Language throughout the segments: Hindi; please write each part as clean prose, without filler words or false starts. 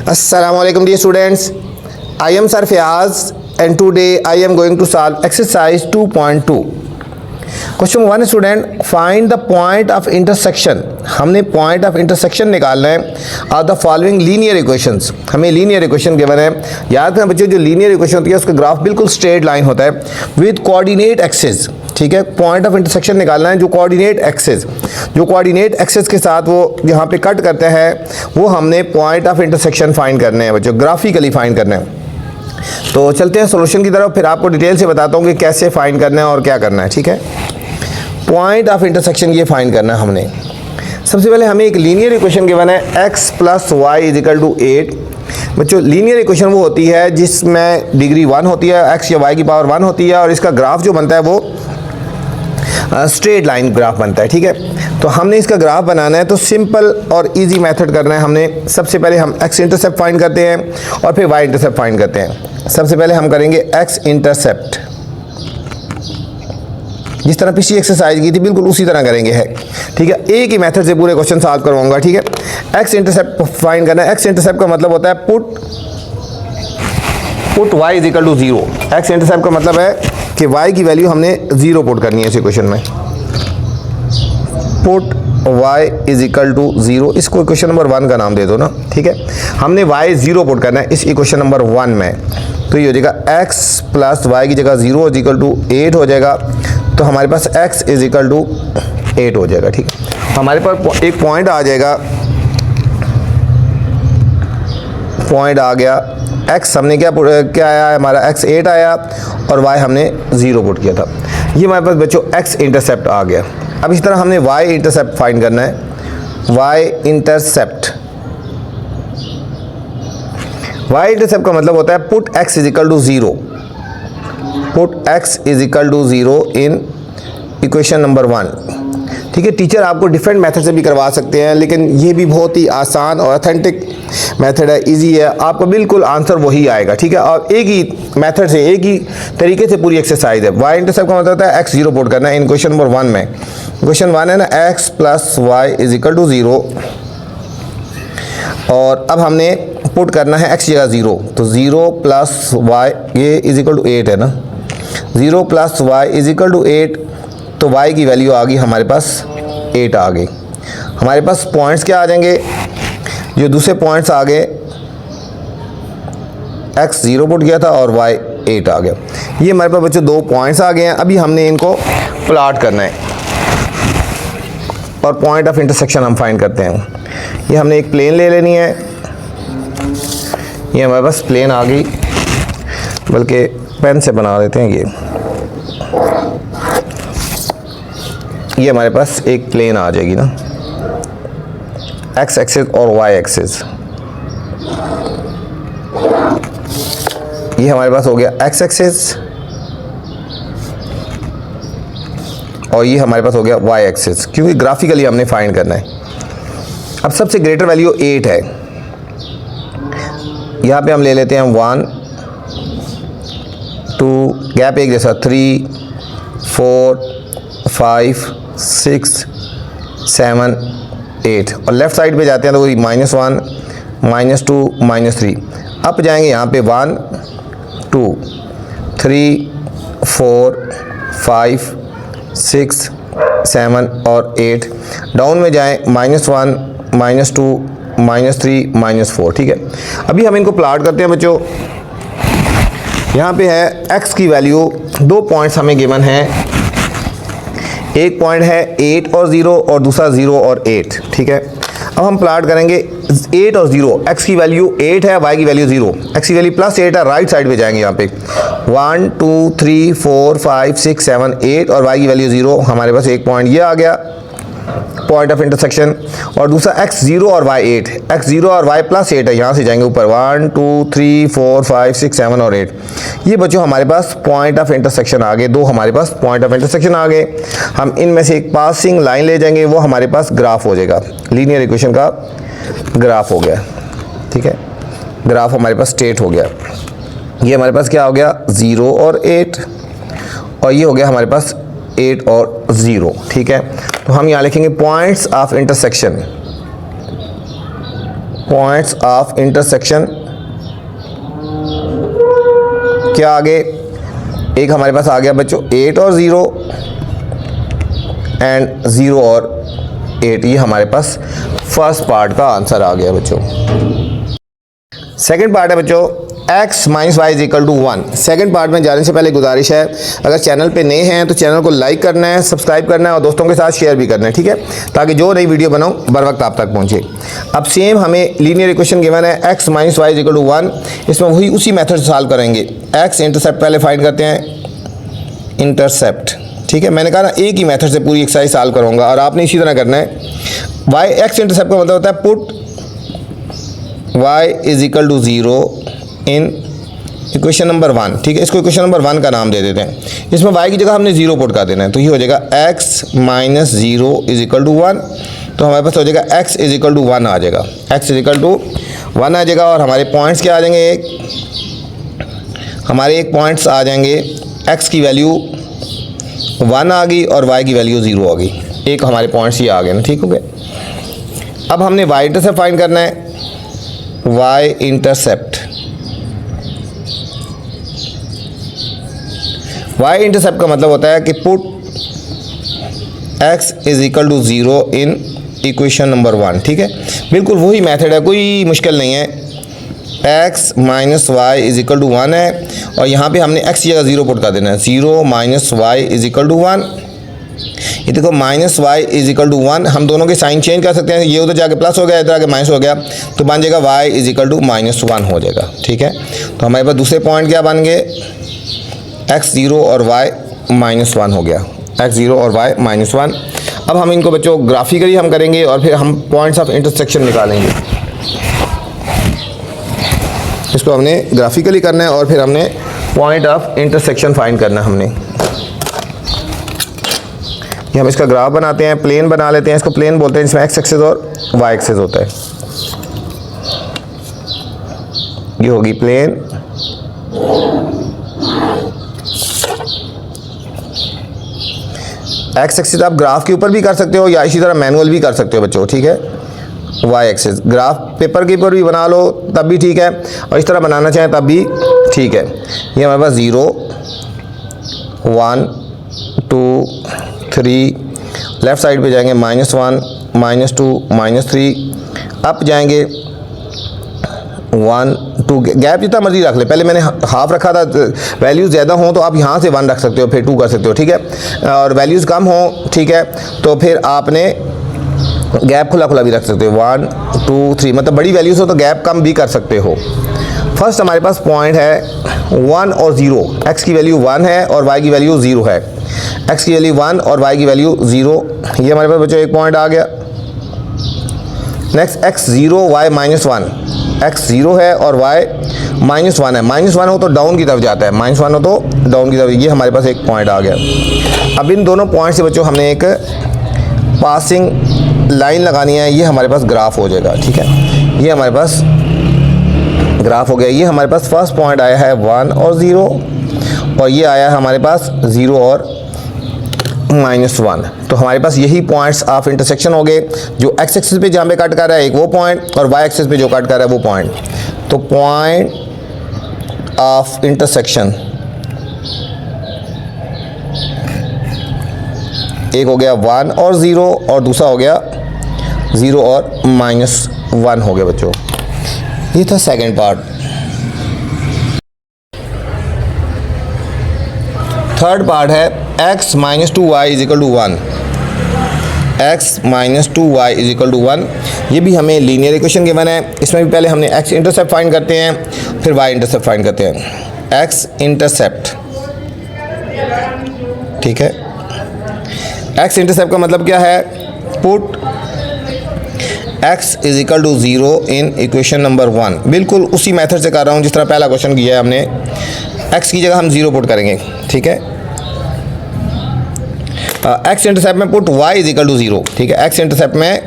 Assalamualaikum dear students, I am Sir Fayaz and today I am going to solve exercise 2.2. Question 1 student, find the point of intersection. हमने पॉइंट ऑफ इंटरसेक्शन निकालना है of the following linear equations. हमें लीनियर इक्वेशन गिवन है। याद रखना बच्चों, जो लीनियर इक्वेशन होती है उसका ग्राफ बिल्कुल स्ट्रेट लाइन होता है विद कोऑर्डिनेट एक्सिस। ठीक है, पॉइंट ऑफ इंटरसेक्शन निकालना है जो कोऑर्डिनेट एक्सिस के साथ वो यहाँ पे कट करते हैं, वो हमने पॉइंट ऑफ इंटरसेक्शन फाइंड करने हैं बच्चों, ग्राफिकली फाइंड करना है। तो चलते हैं सॉल्यूशन की तरफ, फिर आपको डिटेल से बताता हूँ कि कैसे फाइंड करना है और क्या करना है। ठीक है, पॉइंट ऑफ इंटरसेक्शन ये फाइंड करना है हमने। सबसे पहले हमें एक लीनियर इक्वेशन गिवन है x + y = 8। बच्चों, लीनियर इक्वेशन वो होती है जिसमें डिग्री 1 होती है, x या y की पावर 1 होती है और इसका ग्राफ जो बनता है वो स्ट्रेट लाइन ग्राफ बनता है। ठीक है, तो हमने इसका ग्राफ बनाना है तो सिंपल और इजी मेथड करना है हमने। सबसे पहले हम x इंटरसेप्ट फाइंड करते हैं और फिर y इंटरसेप्ट फाइंड करते हैं। सबसे पहले हम करेंगे x इंटरसेप्ट, जिस तरह पिछली एक्सरसाइज की थी बिल्कुल उसी तरह करेंगे है। ठीक है, एक ही मेथड से पूरे क्वेश्चन सॉल्व करवाऊंगा। ठीक है, x इंटरसेप्ट फाइंड करना है। x इंटरसेप्ट का मतलब होता है पुट y = 0। x इंटरसेप्ट का मतलब है कि y की वैल्यू हमने 0 पुट करनी है इस इक्वेशन में। पुट y = 0, इसको इक्वेशन नंबर 1 का नाम दे दो ना। ठीक है, हमने y 0 पुट करना है इस इक्वेशन नंबर 1 में, तो ये हो जाएगा x + y की जगह 0 = 8 हो जाएगा। तो हमारे पास x = 8 हो जाएगा। ठीक है, हमारे पास एक पॉइंट आ जाएगा, पॉइंट आ गया। x हमने क्या आया है, हमारा x 8 आया और y हमने 0 पुट किया था। ये हमारे पास बच्चों x इंटरसेप्ट आ गया। अब इस तरह हमने y इंटरसेप्ट फाइंड करना है। y इंटरसेप्ट का मतलब होता है put x = 0। Put x = 0 in equation number 1। ठीक है, टीचर आपको डिफरेंट मेथड से भी करवा सकते हैं, लेकिन ये भी बहुत ही आसान और ऑथेंटिक मेथड है, इजी है, आपको बिल्कुल आंसर वही आएगा। ठीक है, और एक ही मेथड से, एक ही तरीके से पूरी एक्सरसाइज है। y इंटरसेप्ट का मतलब होता है x 0 पुट करना है इन क्वेश्चन नंबर 1 में। क्वेश्चन 1 है ना, x + y = 0 और अब हमने पुट करना है x जगह 0, तो 0 + y ये = 8 है ना। 0 + y = 8, तो y की वैल्यू आ गई हमारे पास 8 आ गई। हमारे पास पॉइंट्स क्या आ जाएंगे, जो दूसरे पॉइंट्स आ गए, x 0 पुट किया था और y 8 आ गया। ये हमारे पास बच्चों 2 पॉइंट्स आ गए हैं। अभी हमने इनको प्लॉट करना है और पॉइंट ऑफ इंटरसेक्शन हम फाइंड करते हैं। ये हमने एक प्लेन ले लेनी है। ये हमारे पास प्लेन आ गई, बल्कि पेन से बना देते हैं। ये हमारे पास एक प्लेन आ जाएगी ना, x एक्सिस और y एक्सिस। ये हमारे पास हो गया x एक्सिस और ये हमारे पास हो गया y एक्सिस, क्योंकि ग्राफिकली हमने फाइंड करना है। अब सबसे ग्रेटर वैल्यू 8 है, यहाँ पे हम ले लेते हैं 1 2 गैप एक जैसा 3 4 5 6 7 8 और लेफ्ट साइड पे जाते हैं तो वही -1 -2 -3। अप जाएंगे यहाँ पे 1 2 3 4 5 6 7 और 8। डाउन में जाएं -1 -2 -3 -4। ठीक है, अभी हम इनको प्लॉट करते हैं बच्चों। यहाँ पे है x की वैल्यू, 2 पॉइंट्स हमें गिवन है। एक पॉइंट है 8 और 0 और दूसरा 0 और 8। ठीक है, अब हम प्लॉट करेंगे 8 और 0। x की वैल्यू 8 है, y की वैल्यू 0। x की वैल्यू +8 है, राइट साइड पे जाएंगे यहाँ पे 1 2 3 4 5 6 7 8 और y की वैल्यू 0। हमारे पास एक पॉइंट ये आ गया, पॉइंट ऑफ इंटरसेक्शन, और दूसरा x 0 और y 8। x 0 और y +8 है, यहाँ से जाएंगे ऊपर 1 2 3 4 5 6 7 और 8। ये बच्चों हमारे पास पॉइंट ऑफ इंटरसेक्शन आ गए, 2 हमारे पास पॉइंट ऑफ इंटरसेक्शन आ गए। हम इनमें से एक पासिंग लाइन ले जाएंगे, वो हमारे पास ग्राफ हो जाएगा, लीनियर इक्वेशन का ग्राफ हो गया। ठीक है, ग्राफ हमारे पास स्ट्रेट हो गया। ये हमारे पास क्या हो गया, 0 और 8 और ये हो गया हमारे पास 8 और 0। ठीक है, तो हम यहाँ लिखेंगे points of intersection. Points of intersection क्या आगे, एक हमारे पास आ गया बच्चों 8 और 0 एंड 0 और 8, ये हमारे पास फर्स्ट पार्ट का आंसर आ गया बच्चों। सेकंड पार्ट है बच्चों x minus y is equal to 1। Second part में जाने से पहले गुजारिश है, अगर चैनल पे नए हैं तो चैनल को लाइक करना है, सब्सक्राइब करना है और दोस्तों के साथ शेयर भी करना है, ठीक है, ताकि जो नई वीडियो बनाऊँ बर वक्त आप तक पहुँचे। अब सेम हमें लीनियर इक्वेशन गिवन है x minus y is equal to 1, इसमें वही उसी मेथड से सॉल्व करेंगे। x इंटरसेप्ट पहले फाइंड करते हैं, इंटरसेप्ट, ठीक है। मैंने कहा ना एक ही मेथड से पूरी एक्सरसाइज सॉल्व करूँगा और आपने इसी तरह करना है। y x इंटरसेप्ट का मतलब होता है put y is equal to 0 in equation number 1, ठीक है। इसको इक्वेशन नंबर 1 का नाम दे देते हैं। इसमें y की जगह हमने 0 पुट कर देना है, तो ये हो जाएगा x minus 0 is equal to 1। तो हमारे पास हो जाएगा x इज इक्वल टू 1 आ जाएगा, x इज इक्वल टू 1 आ जाएगा। और हमारे पॉइंट्स क्या आ जाएंगे, हमारे एक पॉइंट्स आ जाएंगे, x की वैल्यू 1 आ गई और y की वैल्यू 0 आ गई, एक हमारे पॉइंट्स ये आ गए ना, ठीक हो गए। अब हमने y इंटरसेप्ट फाइंड करना है, y इंटरसेप्ट, y इंटरसेप्ट का मतलब होता है कि put x is equal to 0 in equation number 1, ठीक है। बिल्कुल वही मेथड है, कोई मुश्किल नहीं है। x minus y is equal to 1 है और यहाँ पे हमने x की जगह 0 पुट कर देना है, 0 minus y is equal to 1। ये देखो minus y is equal to 1, हम दोनों के साइन चेंज कर सकते हैं, ये उधर जाके प्लस हो गया, इधर आके माइनस हो गया, तो बन जाएगा y इज इक्वल टू -1 हो जाएगा, ठीक है। तो हमारे पास दूसरे पॉइंट क्या बन गए, x0 और y -1 हो गया, x0 और y -1। अब हम इनको बच्चों ग्राफिकली हम करेंगे और फिर हम पॉइंट्स ऑफ इंटरसेक्शन निकालेंगे। इसको हमने ग्राफिकली करना है और फिर हमने पॉइंट ऑफ इंटरसेक्शन फाइंड करना है हमने। ये हम इसका ग्राफ बनाते हैं, प्लेन बना लेते हैं, इसको प्लेन बोलते हैं, इसमें x एक्सिस और y एक्सिस होता है। ये होगी प्लेन, x एक्सिस आप ग्राफ के ऊपर भी कर सकते हो या इसी तरह मैनुअल भी कर सकते हो बच्चों, ठीक है। y एक्सिस ग्राफ पेपर के ऊपर भी बना लो तब भी ठीक है, और इस तरह बनाना चाहें तब भी ठीक है। ये हमारे पास 0 1 2 3, लेफ़्ट साइड पे जाएंगे -1 -2 -3, अप जाएंगे 1 2, गैप जितना मर्जी रख ले, पहले मैंने हाफ रखा था, वैल्यूज़ ज़्यादा हों तो आप यहाँ से 1 रख सकते हो, फिर 2 कर सकते हो, ठीक है। और वैल्यूज़ कम हों, ठीक है, तो फिर आपने गैप खुला खुला भी रख सकते हो, 1 2 3, मतलब बड़ी वैल्यूज़ हो तो गैप कम भी कर सकते हो। फर्स्ट हमारे पास पॉइंट है 1 और 0, x की वैल्यू 1 है और y की वैल्यू 0 है, x की वैल्यू 1 और y की वैल्यू 0, ये हमारे पास बच्चों एक पॉइंट आ गया। नेक्स्ट x0 y -1, x 0 है और y -1 है, -1 हो तो डाउन की तरफ जाता है, -1 हो तो डाउन की तरफ, ये हमारे पास एक पॉइंट आ गया। अब इन दोनों पॉइंट से बच्चों हमने एक पासिंग लाइन लगानी है, ये हमारे पास ग्राफ हो जाएगा, ठीक है। ये हमारे पास ग्राफ हो गया। ये हमारे पास फर्स्ट पॉइंट आया है 1 और 0 और ये आया है हमारे पास 0 और -1। तो हमारे पास यही पॉइंट्स ऑफ इंटरसेक्शन हो गए, जो x एक्सिस पे जहाँ पे कट कर रहा है एक वो पॉइंट और y एक्सिस पे जो कट कर रहा है वो पॉइंट। तो पॉइंट ऑफ इंटरसेक्शन एक हो गया 1 और 0 और दूसरा हो गया 0 और -1 हो गया बच्चों। ये था सेकंड पार्ट। थर्ड पार्ट है x minus 2y is equal to 1, x minus 2y is equal to 1। ये भी हमें लीनियर इक्वेशन गिवन है। इसमें भी पहले हमने x इंटरसेप्ट फाइंड करते हैं, फिर y इंटरसेप्ट फाइंड करते हैं। x इंटरसेप्ट, ठीक है। x इंटरसेप्ट का मतलब क्या है, put x is equal to 0 in equation number 1। बिल्कुल उसी मेथड से कर रहा हूँ जिस तरह पहला क्वेश्चन किया है हमने। x की जगह हम 0 पुट करेंगे, ठीक है। x इंटरसेप्ट में put y is equal to 0, ठीक है। x इंटरसेप्ट में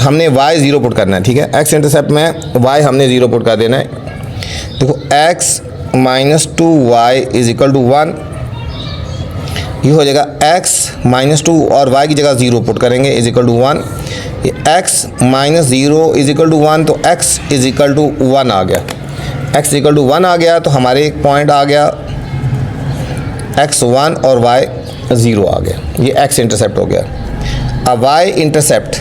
हमने y 0 पुट करना है, ठीक है। x इंटरसेप्ट में y हमने 0 पुट कर देना है। देखो x minus 2y is equal to 1, ये हो जाएगा x माइनस 2 और y की जगह 0 पुट करेंगे is equal to 1। x minus 0 is equal to 1, तो x इज इक्वल टू 1 आ गया। x इक्वल टू 1 आ गया तो हमारे एक पॉइंट आ गया x 1 और y 0 आ गया। ये x इंटरसेप्ट हो गया। अब y इंटरसेप्ट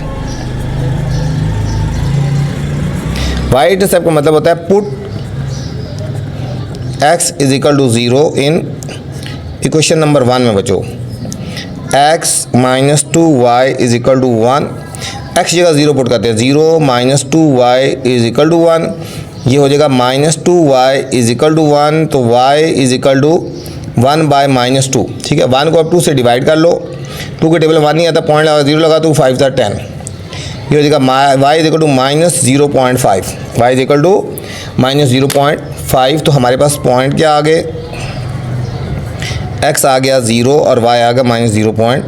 का मतलब होता है put x is equal to 0 in equation number 1 में बचो। x minus 2y is equal to 1, x जगह 0 पुट करते हैं, 0 minus 2y is equal to 1, ये हो जाएगा minus 2y is equal to 1, तो y is equal to 1 by minus 2। ठीक है, 1 को अब 2 से डिवाइड कर लो, 2 के टेबल में 1 नहीं आता, पॉइंट लगा 0 लगा तो 5 था 10, ये हो जाएगा y is equal to minus 0.5, y is equal to minus 0.5। तो हमारे पास पॉइंट क्या आ गए, x आ गया 0 और y आ गया माइनस 0.5।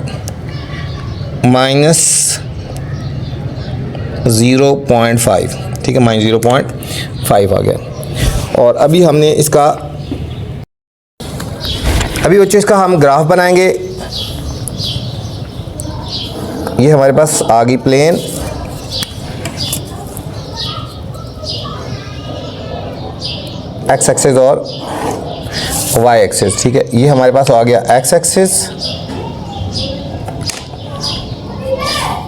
ठीक है, माइनस 0.5 आ गया। और अभी हमने इसका बच्चों इसका हम ग्राफ बनाएंगे। ये हमारे पास आ गई प्लेन, एक्स एक्सिस और वाई एक्सिस। ठीक है, ये हमारे पास आ गया एक्स एक्सिस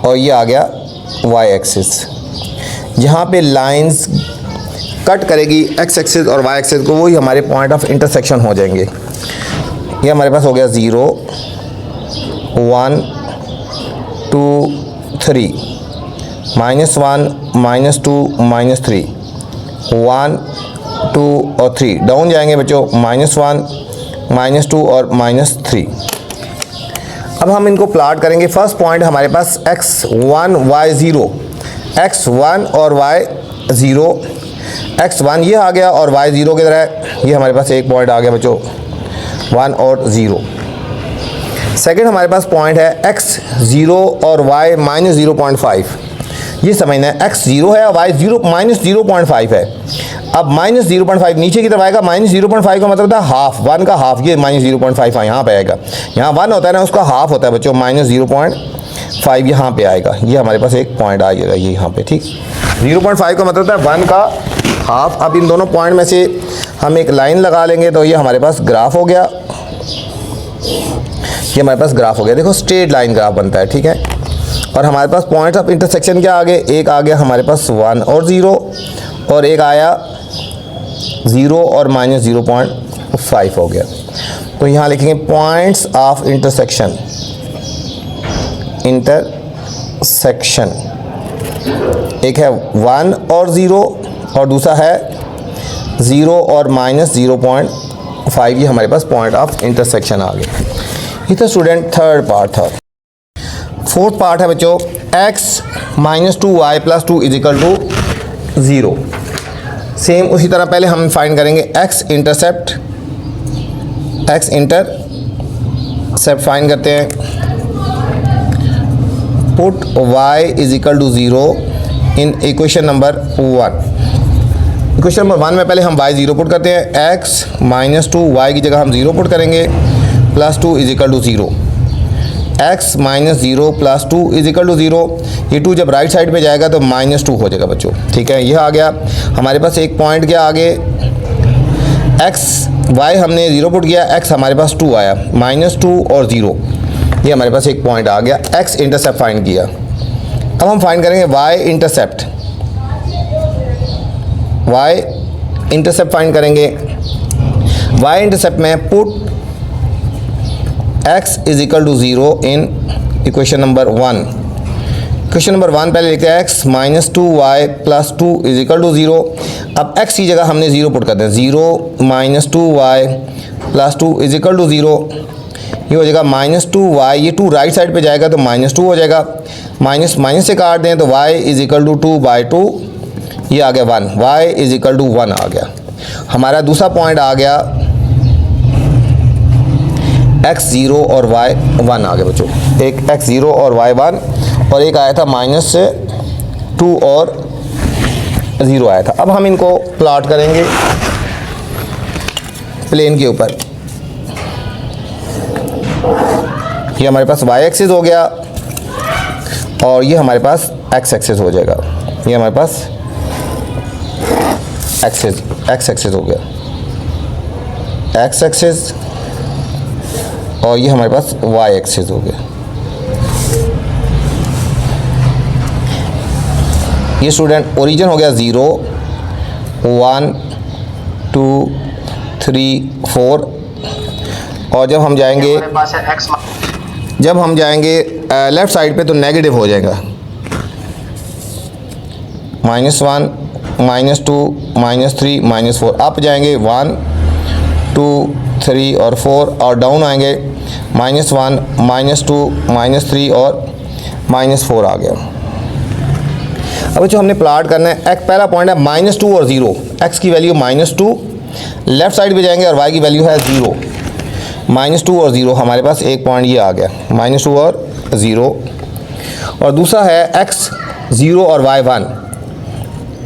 और ये आ गया वाई एक्सिस। जहाँ पे लाइंस कट करेगी एक्स एक्सिस और वाई एक्सिस को, वही हमारे पॉइंट ऑफ इंटरसेक्शन हो जाएंगे। ये हमारे पास हो गया 0 1 2 3, -1 -2 -3, 1 2 और 3 डाउन जाएंगे बच्चों, -1 -2 और -3। अब हम इनको प्लॉट करेंगे। फर्स्ट पॉइंट हमारे पास x1 y0, x1 और y0, x1 ये आ गया और y0 किधर है, ये हमारे पास एक पॉइंट आ गया बच्चों 1 और 0। सेकंड हमारे पास पॉइंट है x0 और y माइनस 0.5, ये समझना है x0 है और y0 माइनस 0.5 है। अब माइनस 0.5 नीचे की तरफ आएगा, माइनस 0.5 का मतलब था हाफ, 1 का हाफ, ये माइनस 0.5 यहाँ पे आएगा। यहाँ 1 होता है ना, उसका हाफ होता है बच्चों, माइनस 0.5 यहाँ पे आएगा। ये हमारे पास एक पॉइंट आ जाएगा ये यहाँ पे। ठीक, 0.5 का मतलब था 1 का हाफ। अब इन दोनों पॉइंट में से हम एक लाइन लगा लेंगे तो ये हमारे पास ग्राफ हो गया। ये हमारे पास ग्राफ हो गया, देखो स्ट्रेट लाइन ग्राफ बनता है। ठीक है, और हमारे पास पॉइंट्स ऑफ इंटरसेक्शन क्या आ गए, एक आ गया हमारे पास 1 और 0 और एक आया 0 और माइनस 0.5 हो गया। तो यहाँ लिखेंगे पॉइंट्स ऑफ इंटरसेक्शन, एक है 1 और 0 और दूसरा है 0 और माइनस 0.5, ये हमारे पास पॉइंट ऑफ इंटरसेक्शन आ गया। ये तो स्टूडेंट थर्ड पार्ट था। फोर्थ पार्ट है बच्चों x minus 2y plus 2 is equal to 0। Same उसी तरह पहले हम फाइंड करेंगे x इंटरसेप्ट फाइंड करते हैं। Put y is equal to 0 in equation number 1। Equation number 1 में पहले हम y 0 पुट करते हैं, x माइनस 2y की जगह हम 0 पुट करेंगे, plus 2 is equal to 0। x minus 0 plus 2 is equal to 0, ये 2 जब राइट साइड पे जाएगा तो -2 हो जाएगा बच्चों। ठीक है, यह आ गया हमारे पास एक पॉइंट क्या आगे, y हमने 0 पुट किया, x हमारे पास 2 आया, -2 और 0, ये हमारे पास एक पॉइंट आ गया। x इंटरसेप्ट फाइंड किया। अब हम फाइंड करेंगे y इंटरसेप्ट फाइंड करेंगे। y इंटरसेप्ट में put x is equal to 0 in equation number 1। Equation number 1 पहले लिखते हैं x minus 2y plus 2 is equal to 0। अब x की जगह हमने 0 पुट करते हैं, 0 minus 2y plus 2 is equal to 0, ये हो जाएगा -2y, ये 2 राइट साइड पे जाएगा तो -2 हो जाएगा, माइनस माइनस से काट दें तो y इज इक्वल टू 2/2, ये आ गया 1, y इज इक्वल टू 1 आ गया। हमारा दूसरा पॉइंट आ गया x0 और y1 आ गए बच्चों, एक x0 और y1 और एक आया था -2 और 0 आया था। अब हम इनको प्लॉट करेंगे प्लेन के ऊपर। ये हमारे पास y एक्सिस हो गया और ये हमारे पास एक्स एक्सिस हो जाएगा। ये हमारे पास एक्स एक्सिस हो गया, एक्स एक्सिस, और ये हमारे पास वाई एक्सिस हो गया। ये स्टूडेंट ओरिजिन हो गया 0 1 2 3 4, और जब हम जाएंगे लेफ़्ट साइड पे तो नेगेटिव हो जाएगा, -1 -2 -3 -4। अप जाएंगे 1 2 3 और 4, और डाउन आएंगे -1 -2 -3 और -4 आ गया। अब जो हमने प्लाट करना है, एक पहला पॉइंट है -2 और 0, x की वैल्यू -2, लेफ़्ट साइड पे जाएंगे और y की वैल्यू है 0। -2 और 0 हमारे पास एक पॉइंट ये आ गया, -2 और 0। और दूसरा है x 0 और y 1,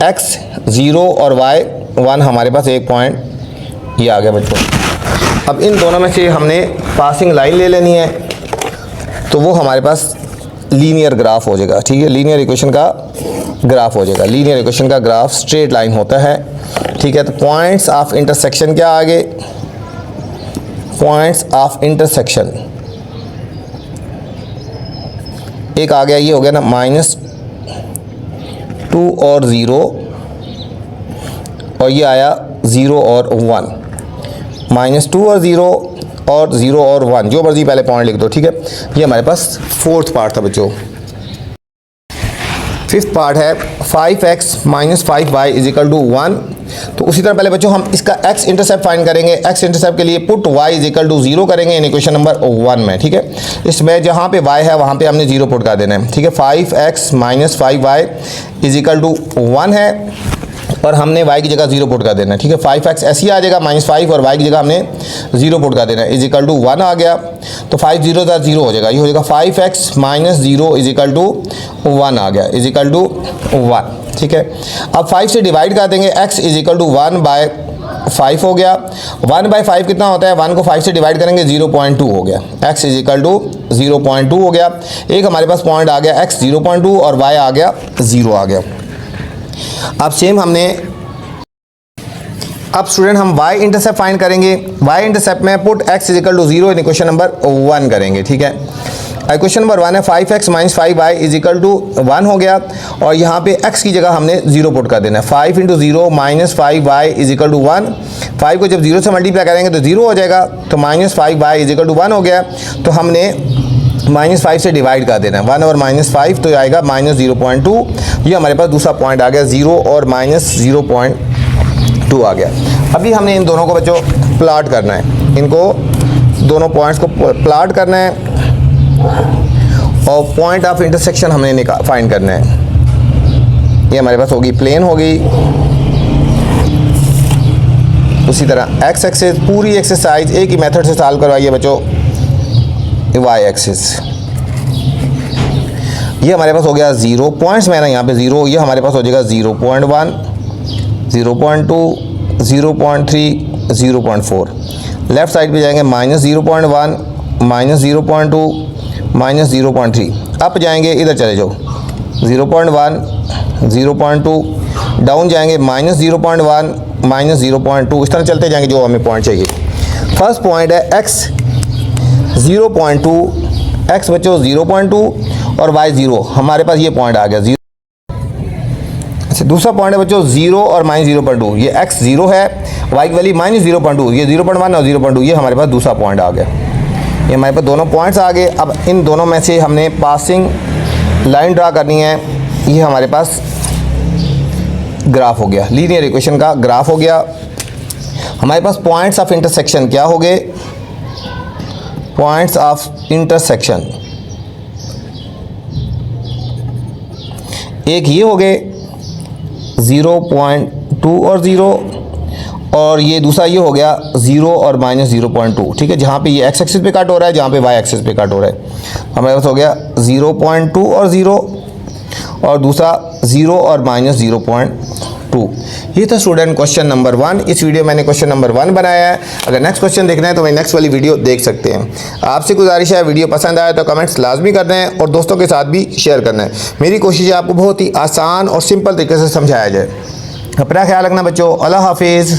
x 0 और y 1 हमारे पास एक पॉइंट ये आ गया बच्चों। अब इन दोनों में से हमने पासिंग लाइन ले लेनी है, तो वो हमारे पास लीनियर ग्राफ हो जाएगा। ठीक है, लीनियर इक्वेशन का ग्राफ हो जाएगा। लीनियर इक्वेशन का ग्राफ स्ट्रेट लाइन होता है। ठीक है, तो पॉइंट्स ऑफ इंटरसेक्शन क्या आगे, पॉइंट्स ऑफ इंटरसेक्शन एक आ गया, ये हो गया ना -2 और 0, और ये आया 0 और 1, -2 और 0 और 0 और 1, जो मर्जी पहले पॉइंट लिख दो। ठीक है, ये हमारे पास फोर्थ पार्ट था बच्चों। फिफ्थ पार्ट है 5x - 5y = 1। तो उसी तरह पहले बच्चों हम इसका x इंटरसेप्ट फाइंड करेंगे। x इंटरसेप्ट के लिए पुट y = 0 करेंगे इन इक्वेशन नंबर 1 में। ठीक है, इसमें जहाँ पे y है वहाँ पे हमने 0 पुट कर देना है। ठीक है, 5x - 5y = 1 है, और हमने y की जगह 0 पुट कर देना है। ठीक है, 5x ऐसे ही आ जाएगा -5, और y की जगह हमने 0 पुट कर देना है, = 1 आ गया। तो 5 0 + 0 हो जाएगा, ये हो जाएगा 5x - 0 = 1 आ गया, = 1। ठीक है, अब 5 से डिवाइड कर देंगे, x = 1/5 हो गया। 1/5 कितना होता है, 1 को 5 से डिवाइड करेंगे 0.2 हो गया, x = 0.2 हो गया। एक हमारे पास पॉइंट आ गया x 0.2 और y आ गया 0 आ गया। अब सेम हमने स्टूडेंट हम y इंटरसेप्ट फाइंड करेंगे। y इंटरसेप्ट में put x = 0 in equation number 1 करेंगे। ठीक है, इक्वेशन नंबर 1 है 5x - 5y = 1 हो गया, और यहाँ पे x की जगह हमने 0 पुट कर देना है। 5 × 0 - 5y = 1। 5 को जब 0 से मल्टीप्लाई करेंगे तो 0 हो जाएगा, तो -5y = 1 हो गया। तो हमने -5 से डिवाइड कर देना है, 1 और -5 तो आएगा -0.2। ये हमारे पास दूसरा पॉइंट आ गया 0 और -0.2 आ गया। अभी हमने इन दोनों को बच्चों प्लाट करना है, इनको दोनों पॉइंट्स को प्लाट करना है, और पॉइंट ऑफ इंटरसेक्शन हमने फाइंड करना है। ये हमारे पास होगी प्लेन होगी। उसी तरह एक्स एक्सिस, पूरी एक्सरसाइज एक ही मेथड से सॉल्व करवाइए बच्चों। वाई एक्सिस ये हमारे पास हो गया 0 पॉइंट्स में ना, यहाँ पे 0, ये हमारे पास हो जाएगा 0.1 0.2 0.3 0.4। लेफ्ट साइड पे जाएंगे -0.1 -0.2 -0.3। अप जाएंगे, इधर चले जाओ 0.1 0.2, डाउन जाएंगे -0.1 -0.2, इस तरह चलते जाएंगे जो हमें पॉइंट चाहिए। फर्स्ट पॉइंट है x 0.2, x बच्चों 0.2 और y 0, हमारे पास ये पॉइंट आ गया 0। अच्छा, दूसरा पॉइंट है बच्चों 0 और -0.2, ये x 0 है, y की वैल्यू -0.2, ये 0.1 और 0.2, ये हमारे पास दूसरा पॉइंट आ गया। ये हमारे पास दोनों पॉइंट्स आ गए। अब इन दोनों में से हमने पासिंग लाइन ड्रा करनी है। ये हमारे पास ग्राफ हो गया, लीनियर इक्वेशन का ग्राफ हो गया। हमारे पास पॉइंट्स ऑफ इंटरसेक्शन क्या हो गए, पॉइंट्स ऑफ इंटरसेक्शन एक ये हो गए 0.2 और 0, और ये दूसरा ये हो गया 0 और -0.2। ठीक है, जहाँ पे ये x एक्सिस पे कट हो रहा है, जहाँ पे y एक्सिस पे कट हो रहा है। हमारे पास हो गया 0.2 और 0, और दूसरा 0 और -0.2। ये था स्टूडेंट क्वेश्चन नंबर 1। इस वीडियो मैंने क्वेश्चन नंबर 1 बनाया है। अगर नेक्स्ट क्वेश्चन देखना है तो मैं नेक्स्ट वाली वीडियो देख सकते हैं। आपसे गुजारिश है, वीडियो पसंद आया तो कमेंट्स लाजमी करना है और दोस्तों के साथ भी शेयर करना है। मेरी कोशिश है आपको बहुत ही आसान और सिंपल तरीके से समझाया जाए। अपना ख्याल रखना बच्चों। अल्लाह हाफिज़।